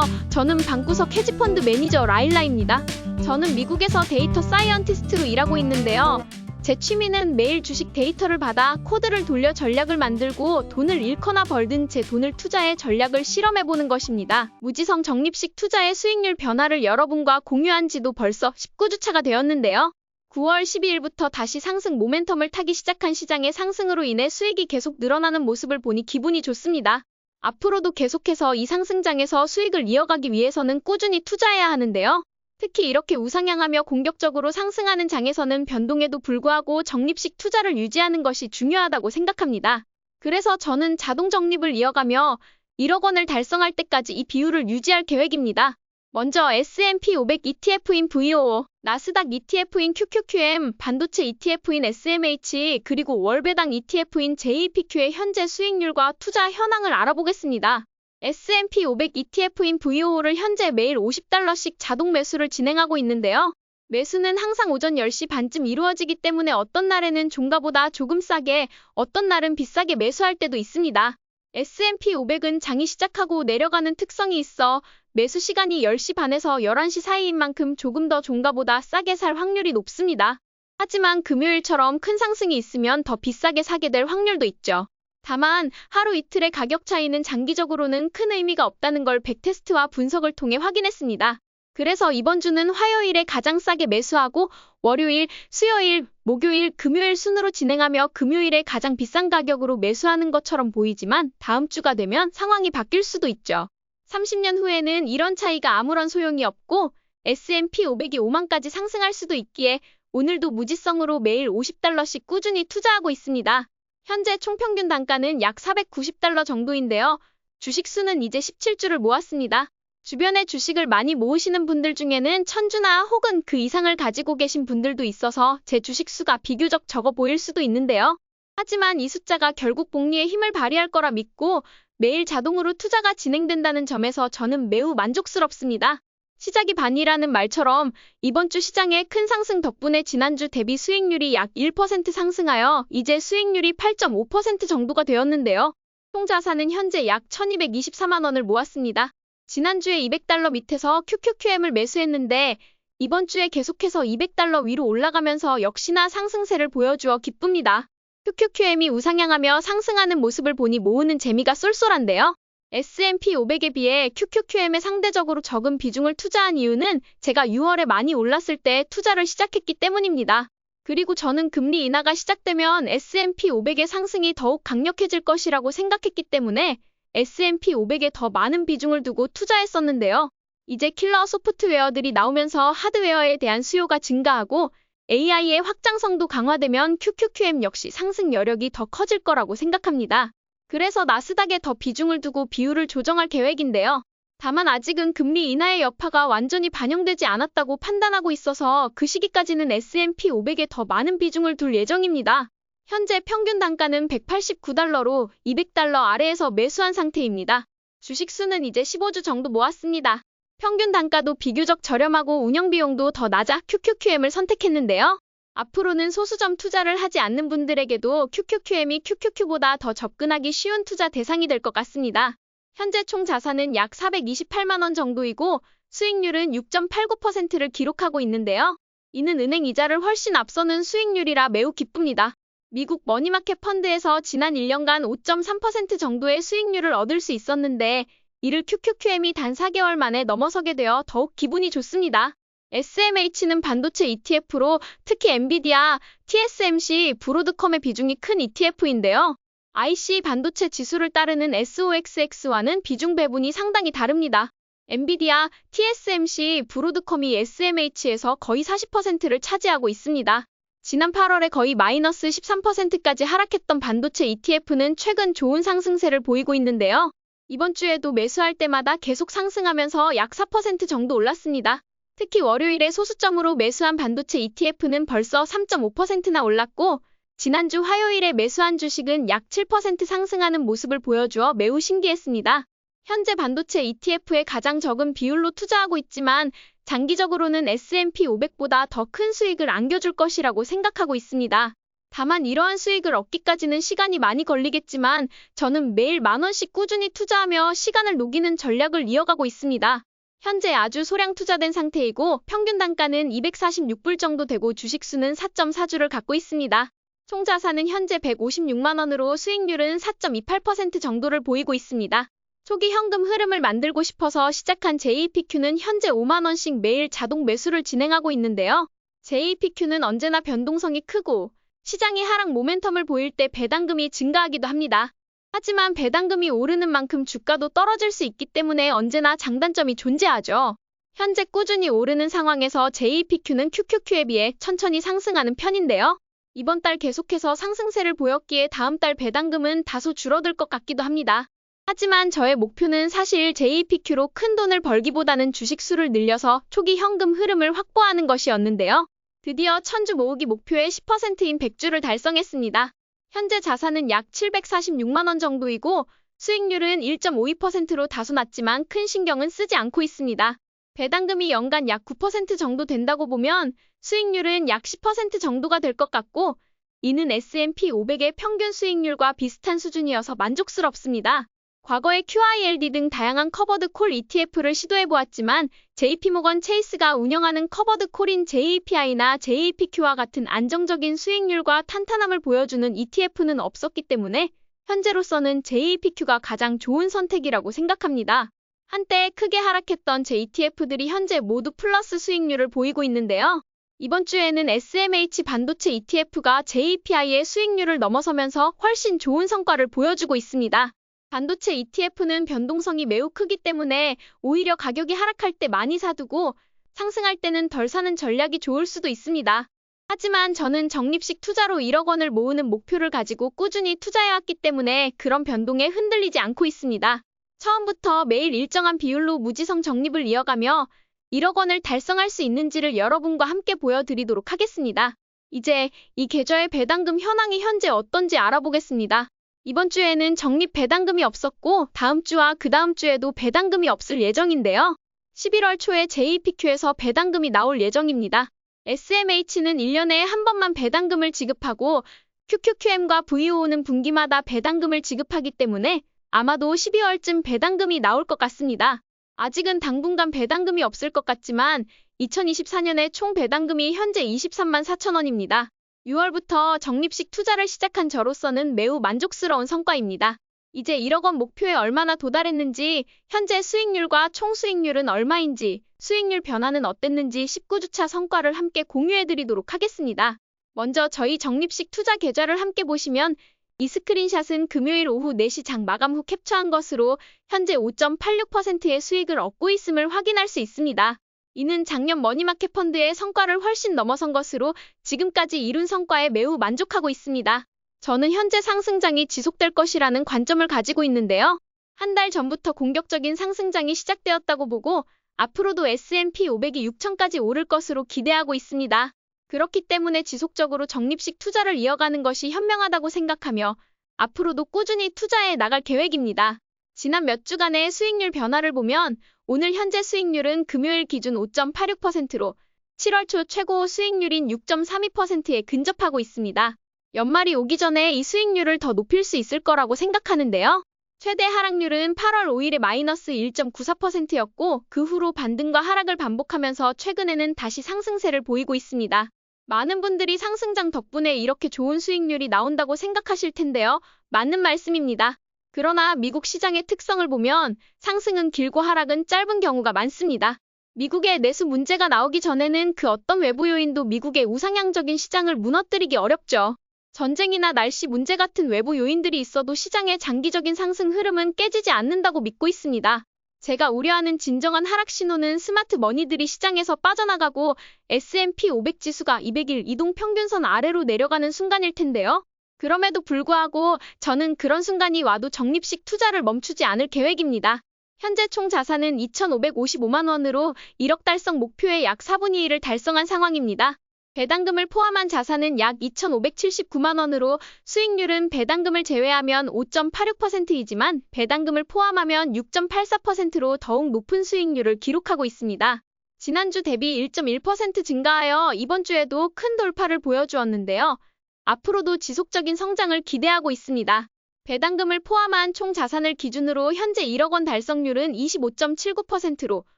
안녕하세요. 저는 방구석 헤지펀드 매니저 라일라입니다. 저는 미국에서 데이터 사이언티스트로 일하고 있는데요. 제 취미는 매일 주식 데이터를 받아 코드를 돌려 전략을 만들고 돈을 잃거나 벌든 제 돈을 투자해 전략을 실험해보는 것입니다. 무지성 적립식 투자의 수익률 변화를 여러분과 공유한 지도 벌써 19주차가 되었는데요. 9월 12일부터 다시 상승 모멘텀을 타기 시작한 시장의 상승으로 인해 수익이 계속 늘어나는 모습을 보니 기분이 좋습니다. 앞으로도 계속해서 이 상승장에서 수익을 이어가기 위해서는 꾸준히 투자해야 하는데요. 특히 이렇게 우상향하며 공격적으로 상승하는 장에서는 변동에도 불구하고 적립식 투자를 유지하는 것이 중요하다고 생각합니다. 그래서 저는 자동 적립을 이어가며 1억 원을 달성할 때까지 이 비율을 유지할 계획입니다. 먼저 S&P 500 ETF인 VOO, 나스닥 ETF인 QQQM, 반도체 ETF인 SMH, 그리고 월배당 ETF인 JPQ의 현재 수익률과 투자 현황을 알아보겠습니다. S&P 500 ETF인 VOO를 현재 매일 50달러씩 자동 매수를 진행하고 있는데요. 매수는 항상 오전 10시 반쯤 이루어지기 때문에 어떤 날에는 종가보다 조금 싸게, 어떤 날은 비싸게 매수할 때도 있습니다. S&P 500은 장이 시작하고 내려가는 특성이 있어 매수 시간이 10시 반에서 11시 사이인 만큼 조금 더 종가보다 싸게 살 확률이 높습니다. 하지만 금요일처럼 큰 상승이 있으면 더 비싸게 사게 될 확률도 있죠. 다만 하루 이틀의 가격 차이는 장기적으로는 큰 의미가 없다는 걸 백테스트와 분석을 통해 확인했습니다. 그래서 이번 주는 화요일에 가장 싸게 매수하고 월요일, 수요일, 목요일, 금요일 순으로 진행하며 금요일에 가장 비싼 가격으로 매수하는 것처럼 보이지만 다음 주가 되면 상황이 바뀔 수도 있죠. 30년 후에는 이런 차이가 아무런 소용이 없고 S&P 500이 5만까지 상승할 수도 있기에 오늘도 무지성으로 매일 50달러씩 꾸준히 투자하고 있습니다. 현재 총평균 단가는 약 490달러 정도인데요. 주식 수는 이제 17주를 모았습니다. 주변에 주식을 많이 모으시는 분들 중에는 1000주나 혹은 그 이상을 가지고 계신 분들도 있어서 제 주식 수가 비교적 적어 보일 수도 있는데요. 하지만 이 숫자가 결국 복리의 힘을 발휘할 거라 믿고 매일 자동으로 투자가 진행된다는 점에서 저는 매우 만족스럽습니다. 시작이 반이라는 말처럼 이번 주 시장의 큰 상승 덕분에 지난주 대비 수익률이 약 1% 상승하여 이제 수익률이 8.5% 정도가 되었는데요. 총 자산은 현재 약 1224만 원을 모았습니다. 지난주에 200달러 밑에서 QQQM을 매수했는데 이번 주에 계속해서 200달러 위로 올라가면서 역시나 상승세를 보여주어 기쁩니다. QQQM이 우상향하며 상승하는 모습을 보니 모으는 재미가 쏠쏠한데요. S&P 500에 비해 QQQM에 상대적으로 적은 비중을 투자한 이유는 제가 6월에 많이 올랐을 때 투자를 시작했기 때문입니다. 그리고 저는 금리 인하가 시작되면 S&P 500의 상승이 더욱 강력해질 것이라고 생각했기 때문에 S&P 500에 더 많은 비중을 두고 투자했었는데요. 이제 킬러 소프트웨어들이 나오면서 하드웨어에 대한 수요가 증가하고 AI의 확장성도 강화되면 QQQM 역시 상승 여력이 더 커질 거라고 생각합니다. 그래서 나스닥에 더 비중을 두고 비율을 조정할 계획인데요. 다만 아직은 금리 인하의 여파가 완전히 반영되지 않았다고 판단하고 있어서 그 시기까지는 S&P 500에 더 많은 비중을 둘 예정입니다. 현재 평균 단가는 189달러로 200달러 아래에서 매수한 상태입니다. 주식 수는 이제 15주 정도 모았습니다. 평균 단가도 비교적 저렴하고 운영비용도 더 낮아 QQQM을 선택했는데요. 앞으로는 소수점 투자를 하지 않는 분들에게도 QQQM이 QQQ보다 더 접근하기 쉬운 투자 대상이 될 것 같습니다. 현재 총 자산은 약 428만 원 정도이고 수익률은 6.89%를 기록하고 있는데요. 이는 은행 이자를 훨씬 앞서는 수익률이라 매우 기쁩니다. 미국 머니마켓 펀드에서 지난 1년간 5.3% 정도의 수익률을 얻을 수 있었는데 이를 QQQM이 단 4개월 만에 넘어서게 되어 더욱 기분이 좋습니다. SMH는 반도체 ETF로 특히 엔비디아, TSMC, 브로드컴의 비중이 큰 ETF인데요. IC 반도체 지수를 따르는 SOXX와는 비중 배분이 상당히 다릅니다. 엔비디아, TSMC, 브로드컴이 SMH에서 거의 40%를 차지하고 있습니다. 지난 8월에 거의 마이너스 13%까지 하락했던 반도체 ETF는 최근 좋은 상승세를 보이고 있는데요. 이번 주에도 매수할 때마다 계속 상승하면서 약 4% 정도 올랐습니다. 특히 월요일에 소수점으로 매수한 반도체 ETF는 벌써 3.5%나 올랐고 지난주 화요일에 매수한 주식은 약 7% 상승하는 모습을 보여주어 매우 신기했습니다. 현재 반도체 ETF에 가장 적은 비율로 투자하고 있지만 장기적으로는 S&P 500보다 더 큰 수익을 안겨줄 것이라고 생각하고 있습니다. 다만 이러한 수익을 얻기까지는 시간이 많이 걸리겠지만 저는 매일 10,000원씩 꾸준히 투자하며 시간을 녹이는 전략을 이어가고 있습니다. 현재 아주 소량 투자된 상태이고 평균 단가는 246불 정도 되고 주식수는 4.4주를 갖고 있습니다. 총 자산은 현재 156만 원으로 수익률은 4.28% 정도를 보이고 있습니다. 초기 현금 흐름을 만들고 싶어서 시작한 JPQ는 현재 5만 원씩 매일 자동 매수를 진행하고 있는데요. JPQ는 언제나 변동성이 크고 시장이 하락 모멘텀을 보일 때 배당금이 증가하기도 합니다. 하지만 배당금이 오르는 만큼 주가도 떨어질 수 있기 때문에 언제나 장단점이 존재하죠. 현재 꾸준히 오르는 상황에서 JPQ는 QQQ에 비해 천천히 상승하는 편인데요. 이번 달 계속해서 상승세를 보였기에 다음 달 배당금은 다소 줄어들 것 같기도 합니다. 하지만 저의 목표는 사실 JPQ로 큰 돈을 벌기보다는 주식 수를 늘려서 초기 현금 흐름을 확보하는 것이었는데요. 드디어 1000주 모으기 목표의 10%인 100주를 달성했습니다. 현재 자산은 약 746만 원 정도이고 수익률은 1.52%로 다소 낮지만 큰 신경은 쓰지 않고 있습니다. 배당금이 연간 약 9% 정도 된다고 보면 수익률은 약 10% 정도가 될 것 같고 이는 S&P 500의 평균 수익률과 비슷한 수준이어서 만족스럽습니다. 과거에 QILD 등 다양한 커버드 콜 ETF를 시도해보았지만 JP모건 체이스가 운영하는 커버드 콜인 JPI나 JPQ와 같은 안정적인 수익률과 탄탄함을 보여주는 ETF는 없었기 때문에 현재로서는 JPQ가 가장 좋은 선택이라고 생각합니다. 한때 크게 하락했던 제 ETF들이 현재 모두 플러스 수익률을 보이고 있는데요. 이번 주에는 SMH 반도체 ETF가 JPI의 수익률을 넘어서면서 훨씬 좋은 성과를 보여주고 있습니다. 반도체 ETF는 변동성이 매우 크기 때문에 오히려 가격이 하락할 때 많이 사두고 상승할 때는 덜 사는 전략이 좋을 수도 있습니다. 하지만 저는 적립식 투자로 1억 원을 모으는 목표를 가지고 꾸준히 투자해왔기 때문에 그런 변동에 흔들리지 않고 있습니다. 처음부터 매일 일정한 비율로 무지성 적립을 이어가며 1억 원을 달성할 수 있는지를 여러분과 함께 보여드리도록 하겠습니다. 이제 이 계좌의 배당금 현황이 현재 어떤지 알아보겠습니다. 이번 주에는 적립 배당금이 없었고 다음 주와 그 다음 주에도 배당금이 없을 예정인데요. 11월 초에 JPQ에서 배당금이 나올 예정입니다. SMH는 1년에 한 번만 배당금을 지급하고 QQQM과 VOO는 분기마다 배당금을 지급하기 때문에 아마도 12월쯤 배당금이 나올 것 같습니다. 아직은 당분간 배당금이 없을 것 같지만 2024년에 총 배당금이 현재 23만 4천 원입니다. 6월부터 적립식 투자를 시작한 저로서는 매우 만족스러운 성과입니다. 이제 1억 원 목표에 얼마나 도달했는지, 현재 수익률과 총 수익률은 얼마인지, 수익률 변화는 어땠는지 19주차 성과를 함께 공유해드리도록 하겠습니다. 먼저 저희 적립식 투자 계좌를 함께 보시면 이 스크린샷은 금요일 오후 4시 장 마감 후 캡처한 것으로 현재 5.86%의 수익을 얻고 있음을 확인할 수 있습니다. 이는 작년 머니마켓 펀드의 성과를 훨씬 넘어선 것으로 지금까지 이룬 성과에 매우 만족하고 있습니다. 저는 현재 상승장이 지속될 것이라는 관점을 가지고 있는데요. 한 달 전부터 공격적인 상승장이 시작되었다고 보고 앞으로도 S&P 500이 6천까지 오를 것으로 기대하고 있습니다. 그렇기 때문에 지속적으로 적립식 투자를 이어가는 것이 현명하다고 생각하며 앞으로도 꾸준히 투자해 나갈 계획입니다. 지난 몇 주간의 수익률 변화를 보면 오늘 현재 수익률은 금요일 기준 5.86%로 7월 초 최고 수익률인 6.32%에 근접하고 있습니다. 연말이 오기 전에 이 수익률을 더 높일 수 있을 거라고 생각하는데요. 최대 하락률은 8월 5일에 마이너스 1.94%였고 그 후로 반등과 하락을 반복하면서 최근에는 다시 상승세를 보이고 있습니다. 많은 분들이 상승장 덕분에 이렇게 좋은 수익률이 나온다고 생각하실 텐데요. 맞는 말씀입니다. 그러나 미국 시장의 특성을 보면 상승은 길고 하락은 짧은 경우가 많습니다. 미국의 내수 문제가 나오기 전에는 그 어떤 외부 요인도 미국의 우상향적인 시장을 무너뜨리기 어렵죠. 전쟁이나 날씨 문제 같은 외부 요인들이 있어도 시장의 장기적인 상승 흐름은 깨지지 않는다고 믿고 있습니다. 제가 우려하는 진정한 하락 신호는 스마트 머니들이 시장에서 빠져나가고 S&P 500 지수가 200일 이동평균선 아래로 내려가는 순간일 텐데요. 그럼에도 불구하고 저는 그런 순간이 와도 적립식 투자를 멈추지 않을 계획입니다. 현재 총 자산은 2,555만 원으로 1억 달성 목표의 약 4분의 1을 달성한 상황입니다. 배당금을 포함한 자산은 약 2,579만 원으로 수익률은 배당금을 제외하면 5.86%이지만 배당금을 포함하면 6.84%로 더욱 높은 수익률을 기록하고 있습니다. 지난주 대비 1.1% 증가하여 이번 주에도 큰 돌파를 보여주었는데요. 앞으로도 지속적인 성장을 기대하고 있습니다. 배당금을 포함한 총 자산을 기준으로 현재 1억 원 달성률은 25.79%로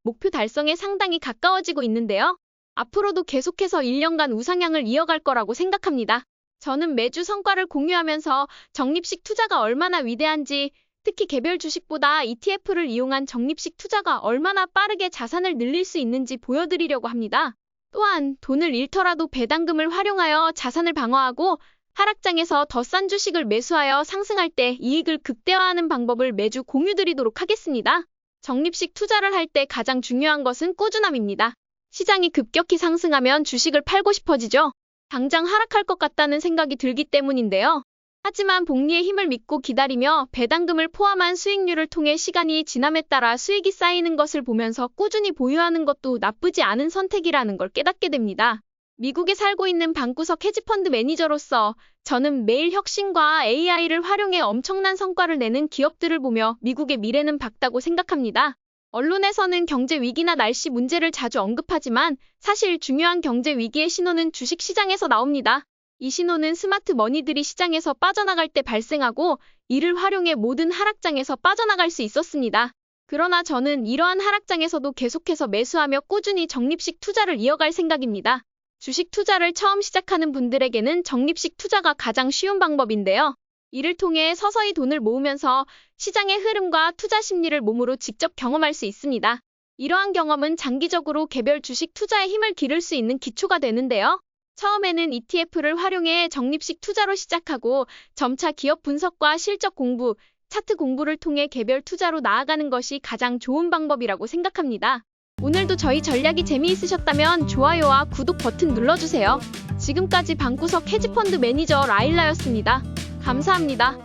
목표 달성에 상당히 가까워지고 있는데요. 앞으로도 계속해서 1년간 우상향을 이어갈 거라고 생각합니다. 저는 매주 성과를 공유하면서 적립식 투자가 얼마나 위대한지, 특히 개별 주식보다 ETF를 이용한 적립식 투자가 얼마나 빠르게 자산을 늘릴 수 있는지 보여드리려고 합니다. 또한 돈을 잃더라도 배당금을 활용하여 자산을 방어하고 하락장에서 더 싼 주식을 매수하여 상승할 때 이익을 극대화하는 방법을 매주 공유드리도록 하겠습니다. 적립식 투자를 할 때 가장 중요한 것은 꾸준함입니다. 시장이 급격히 상승하면 주식을 팔고 싶어지죠. 당장 하락할 것 같다는 생각이 들기 때문인데요. 하지만 복리의 힘을 믿고 기다리며 배당금을 포함한 수익률을 통해 시간이 지남에 따라 수익이 쌓이는 것을 보면서 꾸준히 보유하는 것도 나쁘지 않은 선택이라는 걸 깨닫게 됩니다. 미국에 살고 있는 방구석 헤지펀드 매니저로서 저는 매일 혁신과 AI를 활용해 엄청난 성과를 내는 기업들을 보며 미국의 미래는 밝다고 생각합니다. 언론에서는 경제 위기나 날씨 문제를 자주 언급하지만 사실 중요한 경제 위기의 신호는 주식 시장에서 나옵니다. 이 신호는 스마트 머니들이 시장에서 빠져나갈 때 발생하고 이를 활용해 모든 하락장에서 빠져나갈 수 있었습니다. 그러나 저는 이러한 하락장에서도 계속해서 매수하며 꾸준히 적립식 투자를 이어갈 생각입니다. 주식 투자를 처음 시작하는 분들에게는 적립식 투자가 가장 쉬운 방법인데요. 이를 통해 서서히 돈을 모으면서 시장의 흐름과 투자 심리를 몸으로 직접 경험할 수 있습니다. 이러한 경험은 장기적으로 개별 주식 투자에 힘을 기를 수 있는 기초가 되는데요. 처음에는 ETF를 활용해 적립식 투자로 시작하고 점차 기업 분석과 실적 공부, 차트 공부를 통해 개별 투자로 나아가는 것이 가장 좋은 방법이라고 생각합니다. 오늘도 저희 전략이 재미있으셨다면 좋아요와 구독 버튼 눌러주세요. 지금까지 방구석 헤지펀드 매니저 라일라였습니다. 감사합니다.